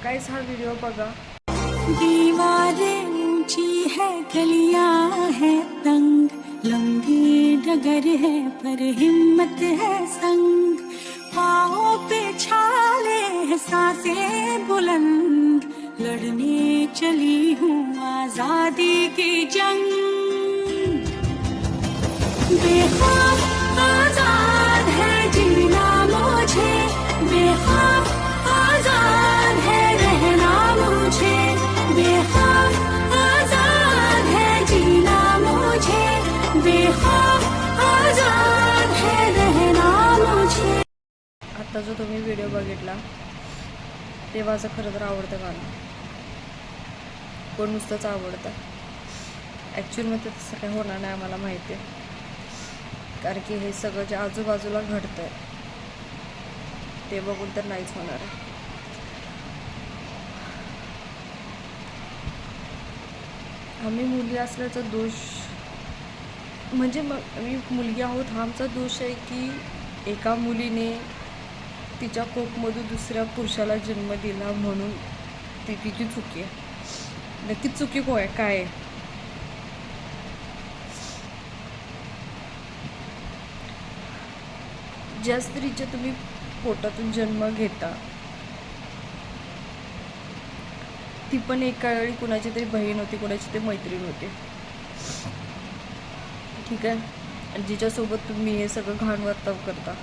काहीच हा व्हिडिओ बघा. दीवारें ऊंची है, गलियां है तंग, लंबी डगर है पर हिम्मत है संग, पाँवों पे छाले है सांसें बुलंद, लड़ने चली हूँ आजादी की जंग. बेखौफ आजाद है जीना मुझे, बेखौफ आजाद है रहना मुझे, बेखौफ आजाद है जीना मुझे, बेखौफ आजाद है रहना मुझे. आता जो तुम्ही व्हिडिओ बघितला ते माझं खरं तर आवडतं गाणं, पण नुसतंच आवडतं. ॲक्च्युअलमध्ये तसं काही होणार नाही आम्हाला माहिती आहे, कारण की हे सगळं जे आजूबाजूला घडतं आहे ते बघून तर नाहीच होणार आहे. आम्ही मुली असल्याचा दोष म्हणजे मग आम्ही मुलगी आहोत हा आमचा दोष आहे की एका मुलीने तिच्या कोपमधून दुसऱ्या पुरुषाला जन्म दिला म्हणून ती तिची चुकी आहे. नक्कीच चुकी काय आहे? ज्या स्त्रीच्या तुम्ही पोटातून जन्म घेता ती पण एका वेळी कुणाची तरी बहीण होती, कुणाची तरी मैत्रीण होती, ठीक आहे. आणि जिच्यासोबत तुम्ही हे सगळं घाण वर्ताव करता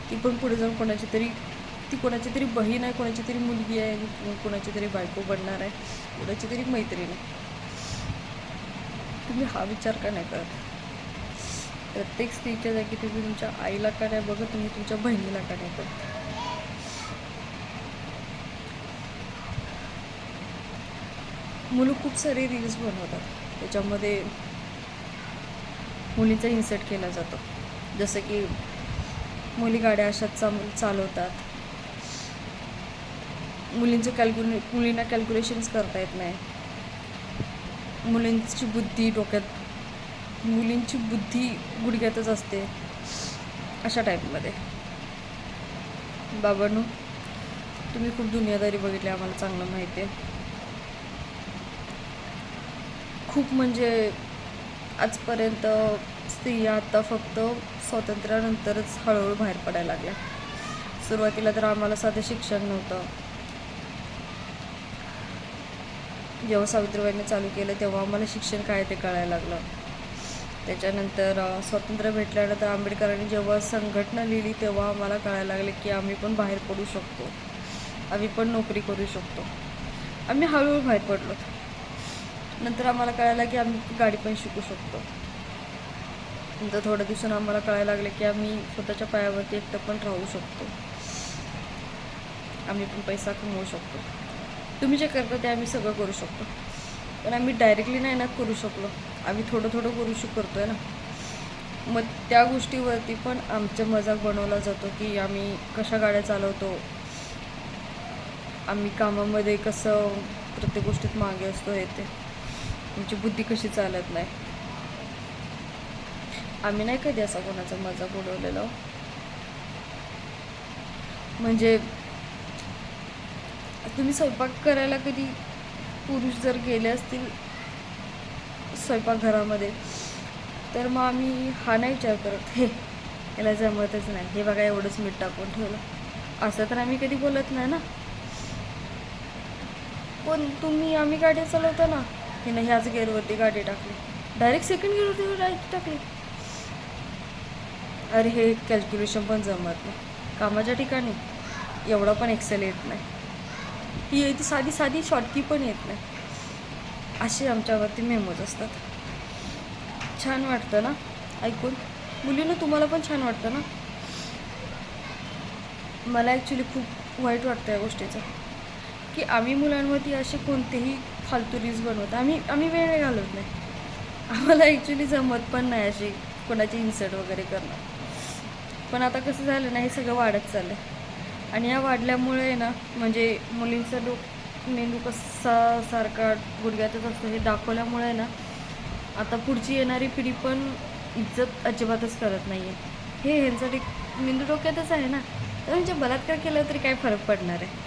ती पण पुढे जाऊन कोणाची तरी बहीण आहे, कोणाची तरी मुलगी आहे, कोणाची तरी बायको बनणार आहे, कोणाची तरी मैत्रीण आहे. तुम्ही हा विचार का नाही करत? प्रत्येक स्त्रीच्या जागी तुम्ही तुमच्या आईला का नाही बघत, तुम्ही तुमच्या बहिणीला का नाही बघत? मुलं खूप सारे रील्स बनवतात, त्याच्यामध्ये मुलीचा इन्सर्ट केला जातो. जसं की मुली गाड्या अशाच चालवतात, मुलींना कॅल्क्युलेशन्स करता येत नाही, मुलींची बुद्धी गुडघ्यातच असते, अशा टाईपमध्ये. बाबांनो, तुम्ही खूप दुनियादारी बघितली, आम्हाला चांगलं माहिती आहे. खूप म्हणजे आजपर्यंत स्त्रिया आता फक्त स्वातंत्र्यानंतरच हळूहळू बाहेर पडायला लागल्या. सुरुवातीला तर आम्हाला साधं शिक्षण नव्हतं. जेव्हा सावित्रीबाईंनी चालू केलं तेव्हा आम्हाला शिक्षण काय ते कळायला लागलं. त्याच्यानंतर स्वातंत्र्य भेटल्यानंतर आंबेडकरांनी जेव्हा संघटना लिहिली तेव्हा आम्हाला कळायला लागले की आम्ही पण बाहेर पडू शकतो, आम्ही पण नोकरी करू शकतो. आम्ही हळूहळू बाहेर पडलो. नंतर आम्हाला कळायला की आम्ही गाडी पण शिकू शकतो. नंतर थोड्या दिवसांनी आम्हाला कळायला लागले की आम्ही स्वतःच्या पायावरती एकटं पण राहू शकतो, आम्ही पण पैसा कमवू शकतो. तुम्ही जे करता ते आम्ही सगळं करू शकतो, पण आम्ही डायरेक्टली नाही ना करू शकलो, आम्ही थोडं करतो आहे ना. मग त्या गोष्टीवरती पण आमचा मजाक बनवला जातो की आम्ही कशा गाड्या चालवतो, आम्ही कामामध्ये कसं प्रत्येक गोष्टीत मागे असतो, हे ते आमची बुद्धी कशी चालत नाही. आम्ही नाही कधी असा कोणाचा मजाक उडवलेला. म्हणजे तुम्ही स्वयंपाक करायला कधी पुरुष जर गेले असतील स्वयंपाकघरामध्ये तर मग आम्ही हा नाही विचार करत हे याला जमतच नाही, हे बघा एवढंच मीठ टाकून ठेवलं, असं तर आम्ही कधी बोलत नाही ना. पण आम्ही गाडी चालवतो ना, हिनं ह्याच गेअरवरती गाडी टाकली, डायरेक्ट सेकंड गेअरवरती गाडी टाकली, अरे हे कॅल्क्युलेशन पण जमत नाही, कामाच्या ठिकाणी एवढा पण एक्सेल येत नाही, ही साधी शॉर्टकी पण येत नाही, असे आमच्यावरती मेमोज असतात. छान वाटतं ना ऐकून? मुलींना तुम्हाला पण छान वाटतं ना? मला ॲक्च्युली खूप वाईट वाटतं या गोष्टीचं की आम्ही मुलांवरती असे कोणतेही फालतू रील्स बनवतो. आम्ही वेळ घालवत नाही, आम्हाला ॲक्च्युली जमत पण नाही अशी कोणाची इन्सर्ट वगैरे करणं. पण आता कसं झालं ना, हे सगळं वाढत चाललं आहे. आणि या वाढल्यामुळे ना म्हणजे मुलींचा मेंदू कसा सारखा गुडघ्यातच असतो हे दाखवल्यामुळे ना आता पुढची येणारी पिढी पण इज्जत अजिबातच करत नाही आहे. हे ह्यांसाठी मेंदू डोक्यातच आहे ना, तर म्हणजे बलात्कार केला तरी काय फरक पडणार आहे?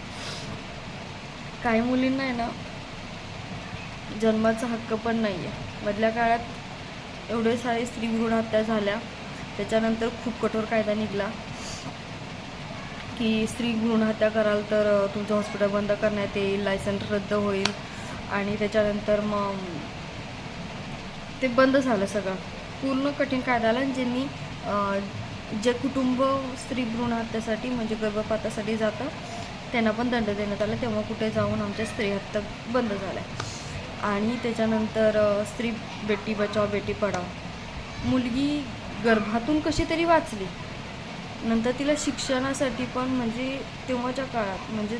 काही मुलींना आहे ना जन्माचा हक्क पण नाही आहे. मधल्या काळात एवढे सारे स्त्री भ्रूण हत्या झाल्या, त्याच्यानंतर खूप कठोर कायदा निघाला की स्त्री भ्रूण हत्या कराल तर तुमचं हॉस्पिटल बंद करण्यात येईल, लायसन्स रद्द होईल. आणि त्याच्यानंतर मग ते बंद झालं सगळं, पूर्ण कठीण कायदा आला. ज्यांनी जे कुटुंब स्त्री भ्रूण हत्येसाठी म्हणजे गर्भपातासाठी जातं त्यांना पण दंड देण्यात आला. तेव्हा कुठे जाऊन आमच्या स्त्री हत्या बंद झाल्या. आणि त्याच्यानंतर स्त्री बेटी बचाव बेटी पढाव, मुलगी गर्भातून कशी तरी वाचली, नंतर तिला शिक्षणासाठी पण म्हणजे तेव्हाच्या काळात म्हणजे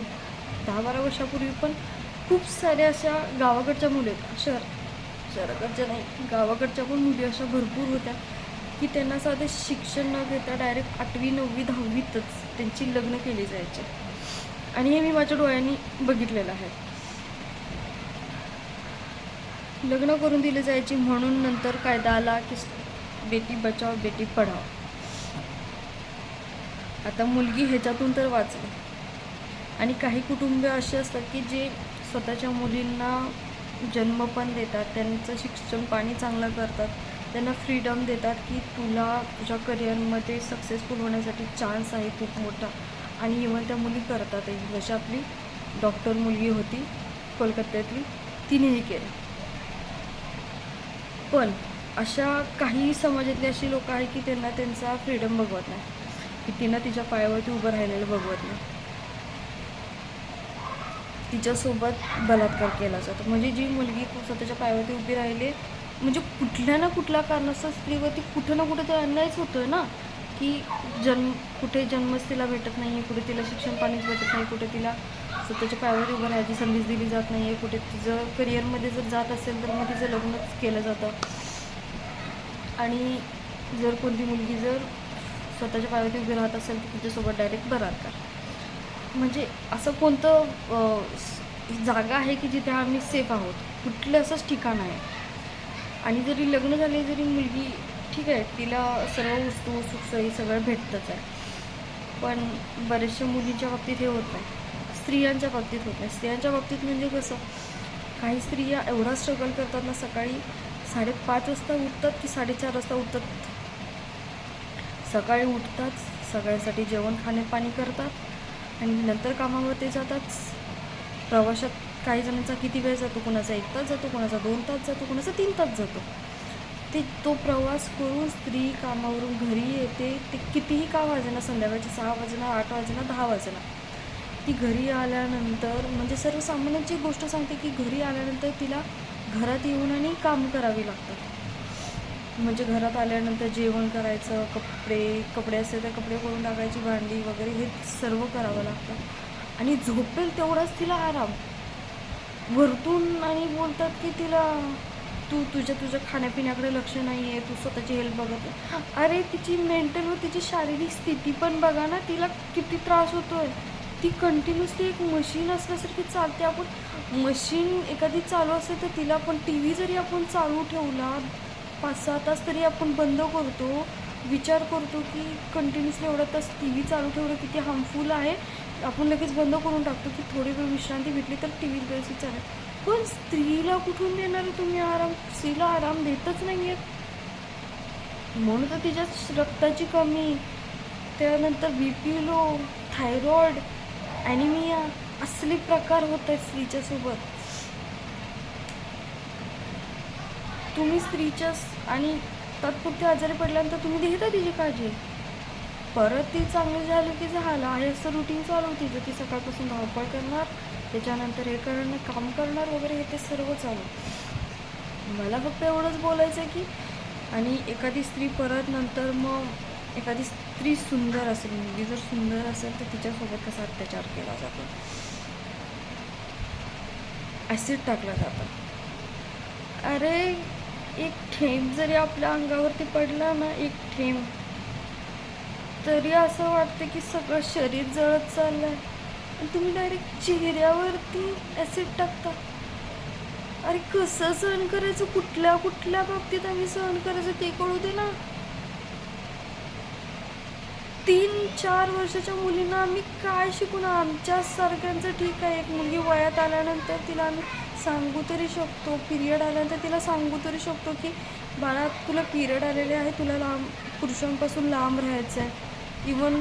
10-12 वर्षापूर्वी पण खूप साऱ्या अशा गावाकडच्या मुली होत्या, शहराकडच्या नाही, गावाकडच्या पण मुली अशा भरपूर होत्या की त्यांना साधं शिक्षण न घेता डायरेक्ट 8वी 9वी 10वीतच त्यांची लग्न केली जायची. आणि हे मी माझ्या डोळ्यांनी बघितलेलं आहे. लग्न करून दिले जायची. म्हणून नंतर कायदा आला की बेटी बचाव बेटी पढाव. आता मुलगी ह्याच्यातून तर वाचली. आणि काही कुटुंब असे असतात की जे स्वतःच्या मुलींना जन्म पण देतात, त्यांचं शिक्षण पाणी चांगलं करतात, त्यांना फ्रीडम देतात की तुला तुझ्या करिअरमध्ये सक्सेसफुल होण्यासाठी चान्स आहे खूप मोठा. आणि इव्हन त्या मुली करतात. जशी आपली डॉक्टर मुलगी होती कोलकात्यातली, तिनेही केलं. पण अशा काही समाजातली अशी लोक आहेत की त्यांना त्यांचा फ्रीडम बघवत नाही, की तिनं तिच्या पायावरती उभं राहिलेलं बघवत नाही. तिच्यासोबत बलात्कार केला जातो. म्हणजे जी मुलगी स्वतःच्या पायावरती उभी राहिली म्हणजे कुठल्या ना कुठल्या कारणास्तव स्त्रीवरती कुठं ना कुठं तर अन्यायच होतोय ना, की कुठे जन्मच तिला भेटत नाही आहे, कुठे तिला शिक्षण पाणीच भेटत नाही, कुठे तिला स्वतःच्या पायावर उभं राहायची संधीच दिली जात नाही आहे, कुठे तिचं करिअरमध्ये जर जात असेल तर मग तिचं लग्नच केलं जातं. आणि जर कोणती मुलगी जर स्वतःच्या पायावरती उभी राहत असेल तर तिच्यासोबत डायरेक्ट बलात्कार. म्हणजे असं कोणतं जागा आहे की जिथे आम्ही सेफ आहोत? कुठलं असंच ठिकाण आहे. आणि जरी लग्न झाले, जरी मुलगी ठीक आहे, तिला सर्व वस्तू सुखसोयी सगळं भेटतंच आहे, पण बऱ्याचशा मुलींच्या बाबतीत हे होत नाही, स्त्रियांच्या बाबतीत होत नाही. स्त्रियांच्या बाबतीत म्हणजे कसं, काही स्त्रिया एवढा स्ट्रगल करतात ना, सकाळी 5:30 वाजता उठतात की 4:30 वाजता उठतात. सकाळी उठतात, सगळ्यांसाठी जेवण खाणेपाणी करतात आणि नंतर कामावर ते जातात. प्रवासात काही जणांचा किती वेळ जातो, कोणाचा 1 तास जातो, कोणाचा 2 तास जातो, कोणाचा 3 तास जातो. तो प्रवास करून स्त्री कामावरून घरी येते, ते कितीही का वाजेना, संध्याकाळचे 6 वाजेना, 8 वाजेना, 10 वाजेना, ती घरी आल्यानंतर म्हणजे सर्वसामान्यांची गोष्ट सांगते की घरी आल्यानंतर तिला घरात येऊन आणि काम करावी लागतात. म्हणजे घरात आल्यानंतर जेवण करायचं, कपडे असते तर कपडे करून टाकायची, भांडी वगैरे हे सर्व करावं लागतं. आणि झोपेल तेवढाच तिला आराम वरतून. आणि बोलतात की तिला तुझ्या खाण्यापिण्याकडे लक्ष नाही आहे, तू स्वतःची हेल्थ बघत नाही. अरे तिची मेंटल व तिची शारीरिक स्थिती पण बघा ना, तिला किती त्रास होतोय. ती कंटिन्युअसली एक मशीन असल्यासारखी चालते. आपण मशीन एखादी चालू असेल तर तिला पण टी व्ही जरी आपण चालू ठेवला 5-6 तास तरी आपण बंद करतो, विचार करतो की कंटिन्युअसली एवढा तास टी व्ही चालू ठेवणं किती हार्मफुल आहे. आपण लगेच बंद करून टाकतो की थोडी वेळ विश्रांती भेटली तर टी व्ही व्यवस्थित चालेल. पण स्त्रीला कुठून देणार आहे तुम्ही आराम? स्त्रीला आराम देतच नाही आहेत. म्हणून तर तिच्यात रक्ताची कमी, त्यानंतर BP लो, थायरॉइड, ॲनिमिया असले प्रकार होत आहेत स्त्रीच्या सोबत. तुम्ही स्त्रीच्या आणि तात्पुरते आजारी पडल्यानंतर तुम्ही घेता तिची काळजी. परत ती चांगली झाली की झालं आहे असं रुटीन चालू तिचं. ती सकाळपासून धावपळ करणार, त्याच्यानंतर हे करणं, काम करणार वगैरे, हे ते सर्व चालू. मला फक्त एवढंच बोलायचं आहे की आणि एखादी स्त्री परत नंतर मग एखादी स्त्री सुंदर असेल, मुलगी जर सुंदर असेल तर तिच्यासोबत कसा अत्याचार केला जातो, ॲसिड टाकला जातं. अरे एक थेंब जरी आपल्या अंगावरती पडला ना, एक थेंब, तरी असं वाटतं की सगळं शरीर जळत चाललं आहे. आणि तुम्ही डायरेक्ट चेहऱ्यावरती ॲसिड टाकता. अरे कसं सहन करायचं, कुठल्या कुठल्या बाबतीत आम्ही सहन करायचं ते कळू दे ना. 3-4 वर्षाच्या मुलींना आम्ही काय शिकून? आमच्यासारख्यांचं ठीक आहे, एक मुलगी वयात आल्यानंतर तिला आम्ही सांगू तरी शकतो, पिरियड आल्यानंतर तिला सांगू तरी शकतो की बाळा तुला पिरियड आलेले आहे, तुला पुरुषांपासून लांब राहायचं आहे. इवन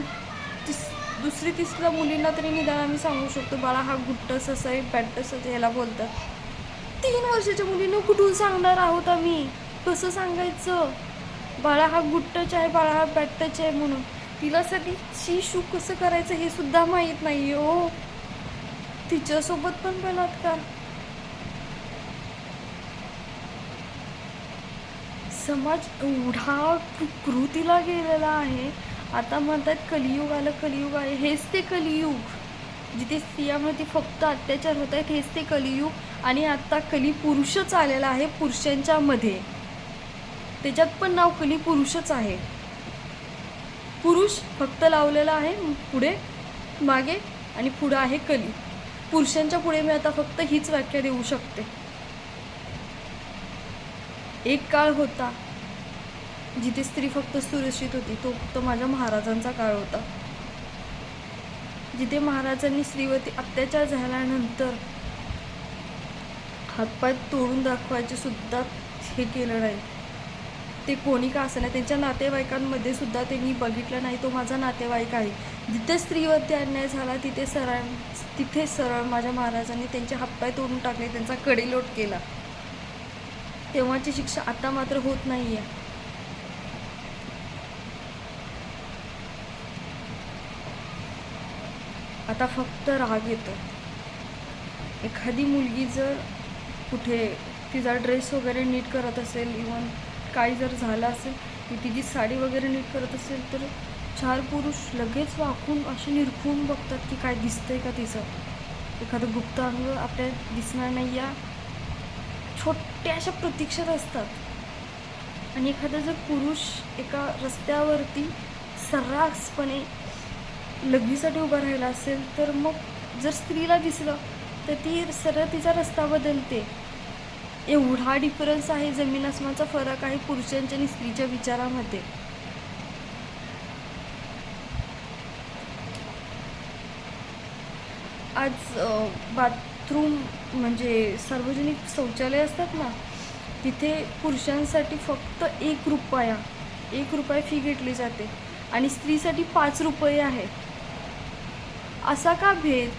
दुसरी तिसऱ्या मुलींना तरी निदान आम्ही सांगू शकतो बाळा हा गुड टच असं आहे, बॅड टच असं ह्याला बोलतात. 3 वर्षाच्या मुलींना कुठून सांगणार आहोत आम्ही? कसं सांगायचं बाळा हा गुड टच आहे, बाळा हा बॅड टच आहे म्हणून? तिला साठी शू कसं करायचं हे सुद्धा माहीत नाही हो. तिच्यासोबत पण बलात्कार. समाज एवढा विकृतीला गेलेला आहे. आता म्हणतात कलियुग आलं, कलियुग आहे. हेच ते कलियुग जिथे स्त्रियांवरती फक्त अत्याचार होत आहेत. हेच ते कलियुग. आणि आता कलिपुरुषच आलेला आहे पुरुषांच्या मध्ये. त्याच्यात पण नाव कलिपुरुषच आहे. पुरुष फक्त लावलेला आहे पुढे मागे, आणि पुढे आहे कली. पुरुषांच्या पुढे मी आता फक्त हीच व्याख्या देऊ शकते. एक काळ होता जिथे स्त्री फक्त सुरक्षित होती. तो फक्त माझ्या महाराजांचा काळ होता, जिथे महाराजांनी स्त्रीवरती अत्याचार झाल्यानंतर हातपाय तोडून दाखवायचे सुद्धा हे केलं नाही. ते कोणी का असेना, त्यांच्या नातेवाईकांमध्ये सुद्धा त्यांनी बघितलं नाही तो माझा नातेवाईक आहे. जिथे स्त्रीवरती अन्याय झाला तिथे सरळ माझ्या महाराजांनी त्यांचे हातपाय तोडून टाकले, त्यांचा कडेलोट केला. तेव्हाची शिक्षा आता मात्र होत नाहीये. आता फक्त राग येतो. एखादी मुलगी जर कुठे तिचा ड्रेस वगैरे नीट करत असेल, इवन काही जर झालं असेल की तिची साडी वगैरे नीट करत असेल, तर 4 पुरुष लगेच वाकून असे निरखून बघतात की काय दिसतंय का तिचं, एखादं गुप्त अंग आपल्या दिसणार नाही या छोट्या अशा प्रतीक्षेत असतात. आणि एखादा जर पुरुष एका रस्त्यावरती सर्रासपणे लग्नीसाठी उभा राहिला असेल, तर मग जर स्त्रीला दिसलं तर ती सरळ तिचा रस्ता बदलते. एवढा डिफरन्स आहे, जमीन आसमानचा फरक आहे पुरुषांच्या आणि स्त्रीच्या विचारामध्ये. आज बाथरूम म्हणजे सार्वजनिक शौचालय असतात ना, तिथे पुरुषांसाठी फक्त 1 रुपया फी घेतली जाते आणि स्त्रीसाठी 5 रुपये आहे. असा का भेद?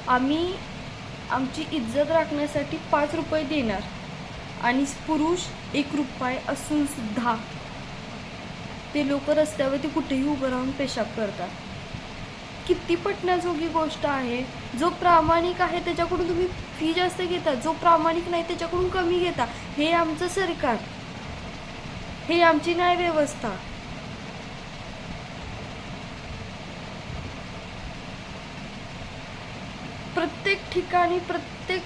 आम्ही आमची इज्जत राखण्यासाठी 5 रुपये देणार आणि पुरुष 1 रुपये असून सुद्धा ते लोक रस्त्यावरती कुठेही उभं राहून पेशाब करतात. किती पटण्याजोगी गोष्ट आहे. जो प्रामाणिक आहे त्याच्याकडून तुम्ही फी जास्त घेता, जो प्रामाणिक नाही त्याच्याकडून कमी घेता. हे आमचं सरकार, हे आमची न्यायव्यवस्था. प्रत्येक ठिकाणी प्रत्येक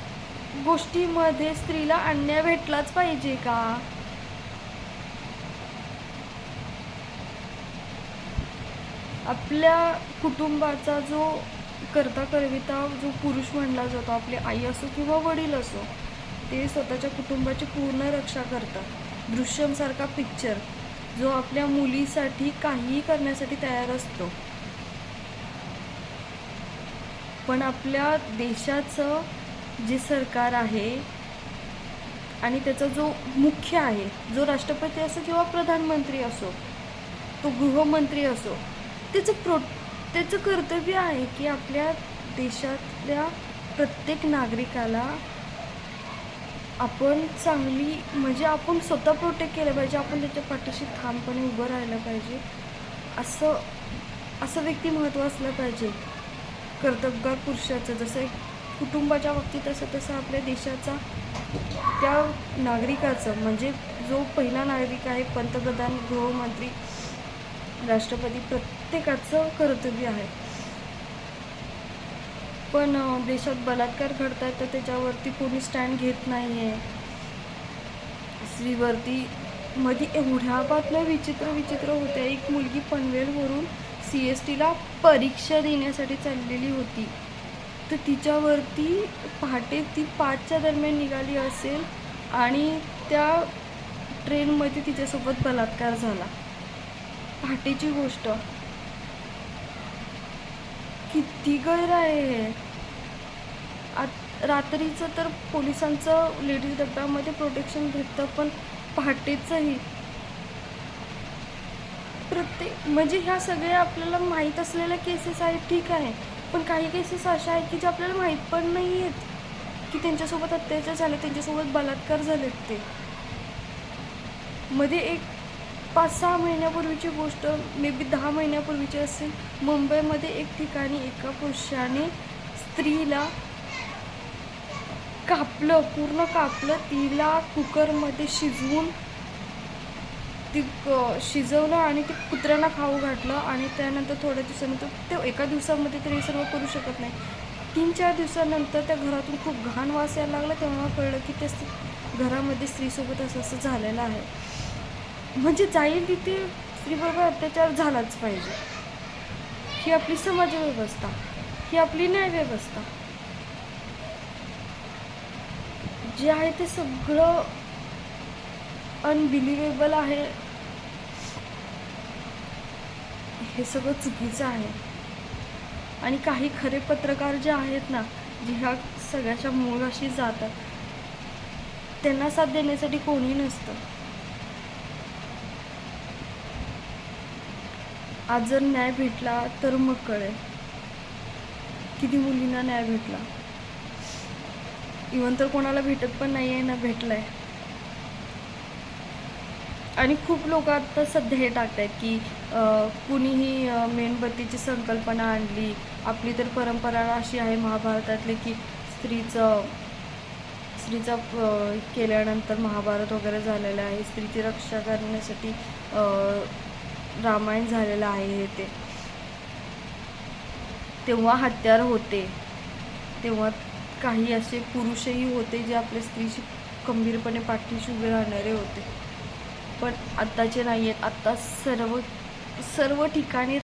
गोष्टीमध्ये स्त्रीला अन्याय भेटलाच पाहिजे का? आपल्या कुटुंबाचा जो करता करविता जो पुरुष म्हणला जातो, आपली आई असो किंवा वडील असो, ते स्वतःच्या कुटुंबाची पूर्ण रक्षा करतात. दृश्यमसारखा पिक्चर जो आपल्या मुलीसाठी काहीही करण्यासाठी तयार असतो. पण आपल्या देशाचं जे सरकार आहे आणि त्याचा जो मुख्य आहे, जो राष्ट्रपती असो किंवा प्रधानमंत्री असो, तो गृहमंत्री असो, त्याचं कर्तव्य आहे की आपल्या देशातल्या प्रत्येक नागरिकाला आपण चांगली म्हणजे आपण स्वतः प्रोटेक्ट केलं पाहिजे, आपण त्याच्या पाठीशी ठामपणे उभं राहिलं पाहिजे. असं व्यक्तिमत्व असलं पाहिजे कर्तबगार पुरुषाचं. जसं कुटुंबाच्या बाबतीत असं तसं आपल्या देशाचा त्या नागरिकाचं म्हणजे जो पहिला नागरिक आहे, पंतप्रधान, गृहमंत्री, राष्ट्रपती, प्रत्येकाचं कर्तव्य आहे. पण देशात बलात्कार घडतात तर त्याच्यावरती कोणी स्टँड घेत नाही आहे. स्त्रीवरती मध्ये एवढ्या बातम्या विचित्र होत्या. एक मुलगी पनवेलवरून CSTला परीक्षा देण्यासाठी चाललेली होती, तर तिच्यावरती पहाटे ती 5च्या दरम्यान निघाली असेल आणि त्या ट्रेनमध्ये तिच्यासोबत बलात्कार झाला. पहाटेची गोष्ट. किती गैर आहे हे. रात्रीचं तर पोलिसांचं लेडीज डब्यामध्ये प्रोटेक्शन भेटतं, पण पहाटेचंही प्रत्येक म्हणजे ह्या सगळ्या आपल्याला माहीत असलेल्या केसेस आहेत, ठीक आहे. पण काही केसेस अशा आहेत की जे आपल्याला माहीत पण नाही आहेत की त्यांच्यासोबत अत्याचार झाले, त्यांच्यासोबत बलात्कार झालेत. ते मध्ये एक 5-6 महिन्यापूर्वीची गोष्ट, मे बी 10 महिन्यापूर्वीची असेल. मुंबईमध्ये एक ठिकाणी एका पुरुषाने स्त्रीला कापलं, पूर्ण कापलं, तिला कुकरमध्ये शिजवून ती शिजवलं आणि ते कुत्र्यांना खाऊ घातलं. आणि त्यानंतर थोड्या दिवसानंतर, ते एका दिवसामध्ये तरी सर्व करू शकत नाही, 3-4 दिवसानंतर त्या घरातून खूप घाण वास यायला लागला. तेव्हा कळलं की त्या घरामध्ये स्त्रीसोबत असं असं झालेलं आहे. म्हणजे जाईल तिथे स्त्रीबरोबर अत्याचार झालाच पाहिजे. ही आपली समाजव्यवस्था, ही आपली न्यायव्यवस्था, जे आहे ते सगळं अनबिलिव्हेबल आहे. हे सगळं चुकीचं आहे. आणि काही खरे पत्रकार जे आहेत ना, जे ह्या सगळ्याच्या मूळाशी जातात, त्यांना साथ देण्यासाठी कोणी नसतं. आज जर न्याय भेटला तर मग कळेल किती मुलींना न्याय भेटला. इव्हन तर कोणाला भेटत पण नाही आहे ना भेटलाय. आणि खूप लोक आता सध्या हे टाकत आहेत की कुणीही मेणबत्तीची संकल्पना आणली. आपली तर परंपरा अशी आहे महाभारतातली की स्त्रीचं केल्यानंतर महाभारत वगैरे झालेलं आहे. स्त्रीची रक्षा करण्यासाठी रामायण झालेलं आहे. हे ते तेव्हा हत्यार होते, तेव्हा काही असे पुरुषही होते जे आपल्या स्त्रीशी खंबीरपणे पाठीशी उभे राहणारे होते. पण आत्ताचे नाही आहेत. आत्ता सर्व ठिकाणी